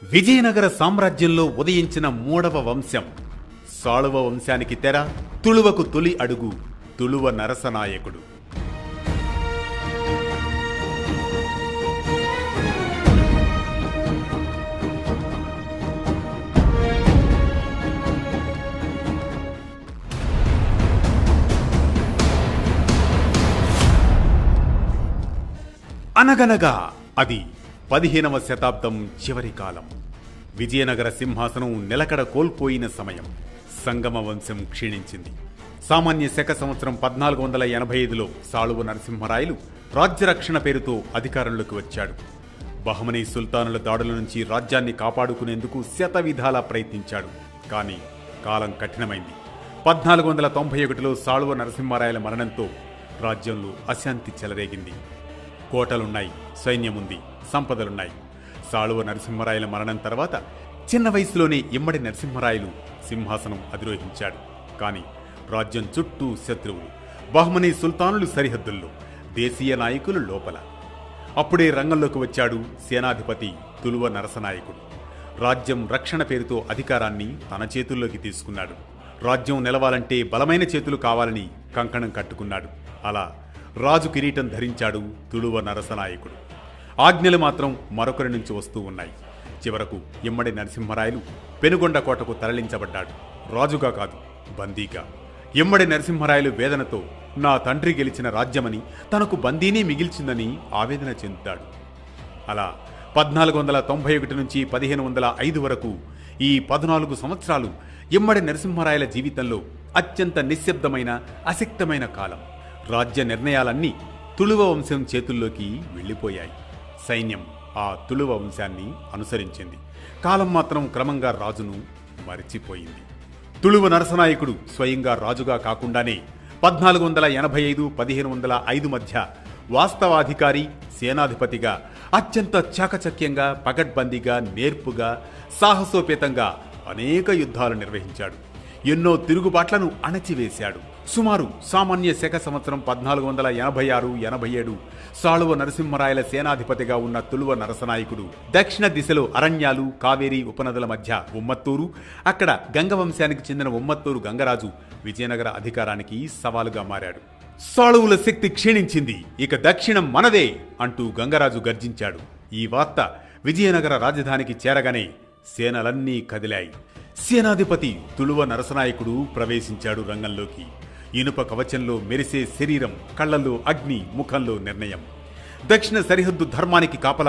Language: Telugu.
విజయనగర సామ్రాజ్యంలో ఉదయించిన మూడవ వంశం సాళువ వంశానికి తెర. తుళువకు తొలి అడుగు తుళువ నరసనాయకుడు. అనగనగా అది 15వ శతాబ్దం చివరి కాలం. విజయనగర సింహాసనం నిలకడ కోల్పోయిన సమయం. సంగమ వంశం క్షీణించింది. సామాన్య శక సంవత్సరం 1485లో సాళువ నరసింహరాయలు రాజ్యరక్షణ పేరుతో అధికారంలోకి వచ్చాడు. బహమనీ సుల్తానుల దాడుల నుంచి రాజ్యాన్ని కాపాడుకునేందుకు శతవిధాలా ప్రయత్నించాడు. కానీ కాలం కఠినమైంది. 1491లో సాళువ నరసింహరాయల మరణంతో రాజ్యంలో అశాంతి చెలరేగింది. కోటలున్నాయి, సైన్యముంది, సంపదలున్నాయి. సాళువ నరసింహరాయల మరణం తర్వాత చిన్న వయసులోనే ఇమ్మడి నరసింహరాయలు సింహాసనం అధిరోహించాడు. కానీ రాజ్యం చుట్టూ శత్రువులు, బహమనీ సుల్తానులు సరిహద్దుల్లో, దేశీయ నాయకులు లోపల. అప్పుడే రంగంలోకి వచ్చాడు సేనాధిపతి తుళువ నరసనాయకుడు. రాజ్యం రక్షణ పేరుతో అధికారాన్ని తన చేతుల్లోకి తీసుకున్నాడు. రాజ్యం నిలవాలంటే బలమైన చేతులు కావాలని కంకణం కట్టుకున్నాడు. అలా రాజు కిరీటం ధరించాడు తుళువ నరసనాయకుడు. ఆజ్ఞలు మాత్రం మరొకరి నుంచి వస్తూ ఉన్నాయి. చివరకు ఇమ్మడి నరసింహరాయలు పెనుగొండ కోటకు తరలించబడ్డాడు. రాజుగా కాదు, బందీగా. ఇమ్మడి నరసింహరాయలు వేదనతో నా తండ్రి గెలిచిన రాజ్యమని, తనకు బందీనే మిగిల్చిందని ఆవేదన చెందుతాడు. అలా 1491 నుంచి 1505 వరకు ఈ 14 సంవత్సరాలు ఇమ్మడి నరసింహరాయల జీవితంలో అత్యంత నిశ్శబ్దమైన, అశక్తమైన కాలం. రాజ్య నిర్ణయాలన్నీ తుళువ వంశం చేతుల్లోకి వెళ్ళిపోయాయి. సైన్యం ఆ తుళువ వంశాన్ని అనుసరించింది. కాలం మాత్రం క్రమంగా రాజును మరిచిపోయింది. తుళువ నరసనాయకుడు స్వయంగా రాజుగా కాకుండానే 1485-1505 మధ్య వాస్తవాధికారి, సేనాధిపతిగా అత్యంత చాకచక్యంగా, పకడ్బందీగా, నేర్పుగా, సాహసోపేతంగా అనేక యుద్ధాలు నిర్వహించాడు. ఎన్నో తిరుగుబాట్లను అణచివేశాడు. సుమారు సామాన్య శక సంవత్సరం 1486-87 సాళువ నరసింహరాయల సేనాధిపతిగా ఉన్న తుళువ నరసనాయకుడు దక్షిణ దిశలో అరణ్యాలు, కావేరీ ఉపనదుల మధ్య ఉమ్మత్తూరు, అక్కడ గంగవంశానికి చెందిన ఉమ్మత్తూరు గంగరాజు విజయనగర అధికారానికి సవాలుగా మారాడు. సాళువుల శక్తి క్షీణించింది, ఇక దక్షిణం మనదే అంటూ గంగరాజు గర్జించాడు. ఈ వార్త విజయనగర రాజధానికి చేరగానే సేనలన్నీ కదిలాయి. సేనాధిపతి తుళువ నరసనాయకుడు ప్రవేశించాడు రంగంలోకి. ఇనుప కవచంలో మెరిసే శరీరం, కళ్లలో అగ్ని, ముఖంలో నిర్ణయం. దక్షిణ సరిహద్దు ధర్మానికి కాపలా